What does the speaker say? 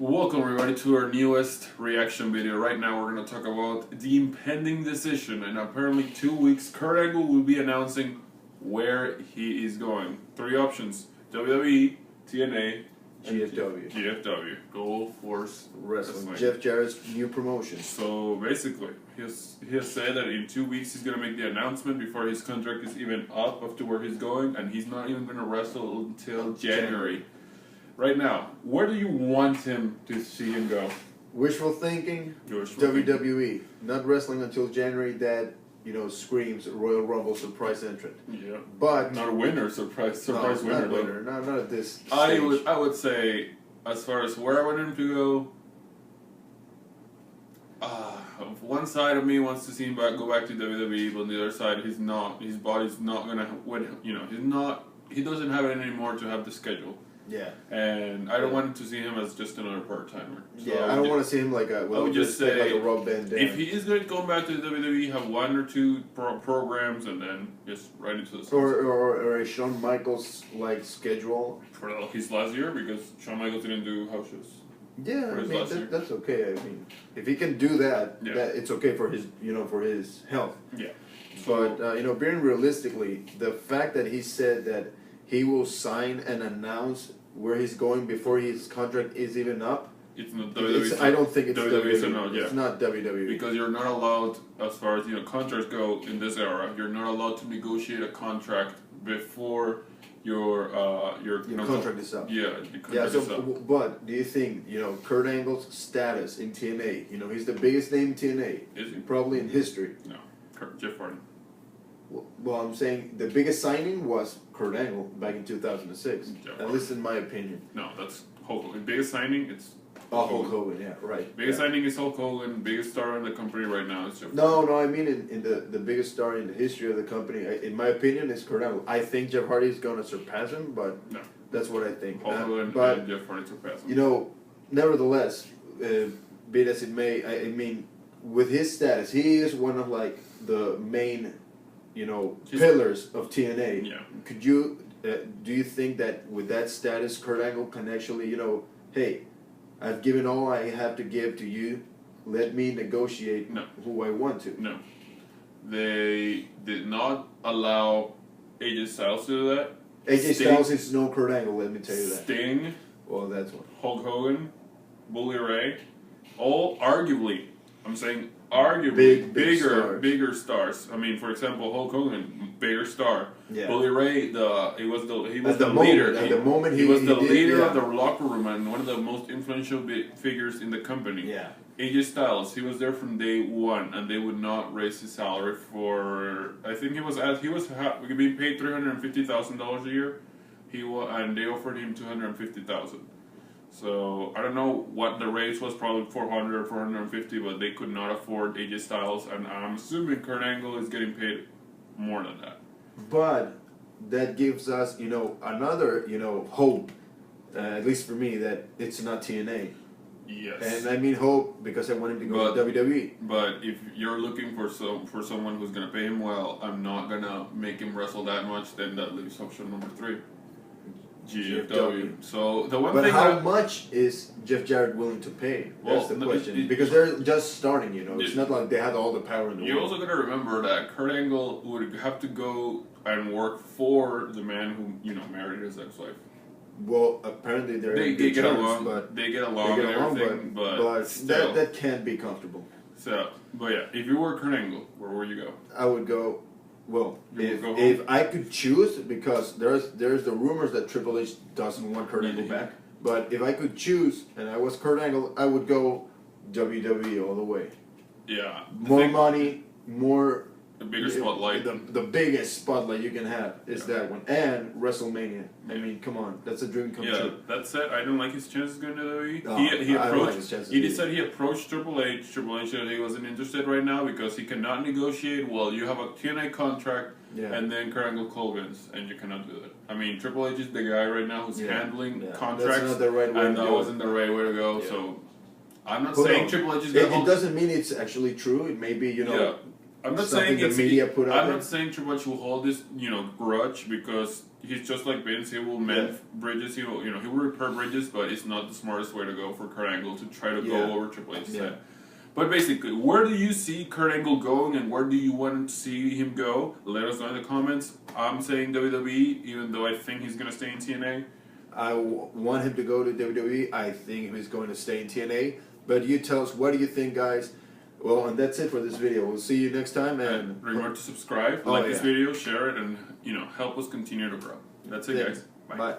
Welcome everybody to our newest reaction video. Right now we're going to talk about the impending decision. In apparently 2 weeks, Kurt Angle will be announcing where he is going. 3 options: WWE, TNA, GFW. GFW, Gold Force Wrestling. Jeff Jarrett's new promotion. So basically, he has said that in 2 weeks he's going to make the announcement before his contract is even up to where he's going, and he's not even going to wrestle until January. Right now, where do you want him to see him go? Wishful thinking. WWE. Not wrestling until January. That screams Royal Rumble surprise entrant. Yeah, but not a winner. Surprise no, winner. Not a winner. Not at this stage. I would say, as far as where I want him to go, one side of me wants to see him go back to WWE, but on the other side, he's not. His body's not gonna win. He's not. He doesn't have it anymore to have the schedule. Yeah. And I don't want to see him as just another part-timer. So yeah, I don't want to see him like a. I would just say, like a rub band down. if he is going to go back to the WWE, have 1 or 2 programs, and then just right into the or a Shawn Michaels like schedule for his last year, because Shawn Michaels didn't do house shows. Yeah, I mean that's okay. I mean, if he can do that, that it's okay for his for his health. Yeah. But being realistically, the fact that he said that he will sign and announce where he's going before his contract is even up. It's not WWE. I don't think it's WWE. No, yeah. It's not WWE. Because you're not allowed, as far as contracts go in this era, you're not allowed to negotiate a contract before your contract is up. Yeah, your contract is up. But do you think Kurt Angle's status in TNA? He's the biggest name in TNA. Is he? Probably in history. No, Jeff Hardy. Well, I'm saying the biggest signing was Kurt Angle back in 2006. At least in my opinion. No, that's Hulk Hogan. Biggest signing, it's Hulk Hogan. Yeah, right. Biggest signing is Hulk Hogan. Biggest star in the company right now is Jeff Hardy. No, I mean in the biggest star in the history of the company, in my opinion, is Kurt Angle. I think Jeff Hardy is going to surpass him, but no, that's what I think. Hulk Hogan and Jeff Hardy surpass him. Nevertheless, be it as it may, I mean, with his status, he is one of like the main pillars of TNA. Yeah. Could you do you think that with that status, Kurt Angle can actually, hey, I've given all I have to give to you. Let me negotiate who I want to. No, they did not allow AJ Styles to do that. AJ Styles is no Kurt Angle. Let me tell you that. Sting. Well, that's one. Hulk Hogan, Bully Ray, all arguably. I'm saying arguably bigger stars. I mean, for example, Hulk Hogan, bigger star. Yeah. Bully Ray, he was the leader. At the moment, he was the leader of the locker room and one of the most influential figures in the company. Yeah. AJ Styles, he was there from day one, and they would not raise his salary for. I think he was being paid $350,000 a year. And they offered him $250,000. So I don't know what the raise was, probably 400 or 450, but they could not afford AJ Styles, and I'm assuming Kurt Angle is getting paid more than that. But that gives us, another, hope, at least for me, that it's not TNA. Yes. And I mean hope because I want him to go to WWE. But if you're looking for someone who's gonna pay him well, I'm not gonna make him wrestle that much. Then that leaves option number 3. GFW. So the one but thing. But how much is Jeff Jarrett willing to pay? That's the question. Because they're just starting. It's not like they had all the power in the world. You also got to remember that Kurt Angle would have to go and work for the man who married his ex-wife. Well, apparently they get along, but they get along and everything. But still, that can't be comfortable. So, but yeah, if you were Kurt Angle, where would you go? I would go. Well, if I could choose, because there's the rumors that Triple H doesn't want Kurt Angle back. But if I could choose, and I was Kurt Angle, I would go WWE all the way. Yeah. More money, more. The bigger spotlight. The biggest spotlight you can have is that one. And WrestleMania. I mean, come on. That's a dream come true. Yeah, that said, I don't like his chances going to WWE. He said he approached Triple H. Triple H said he wasn't interested right now because he cannot negotiate. Well, you have a TNA contract, and then Kurt Angle wins, and you cannot do that. I mean, Triple H is the guy right now who's handling contracts, that's not the right way and that wasn't the right way to go. Yeah. So I'm not saying Triple H is going to It doesn't mean it's actually true. It may be, I'm not something saying the it's media put out I'm there? not saying Triple H will hold this, grudge, because he's just like Vince. He will mend bridges. He will, he will repair bridges, but it's not the smartest way to go for Kurt Angle to try to go over Triple H's head. But basically, where do you see Kurt Angle going, and where do you want to see him go? Let us know in the comments. I'm saying WWE, even though I think he's going to stay in TNA. I want him to go to WWE. I think he's going to stay in TNA. But you tell us, what do you think, guys? Well, and that's it for this video. We'll see you next time. And remember to subscribe, like this video, share it, and help us continue to grow. That's it, guys. Bye. Bye.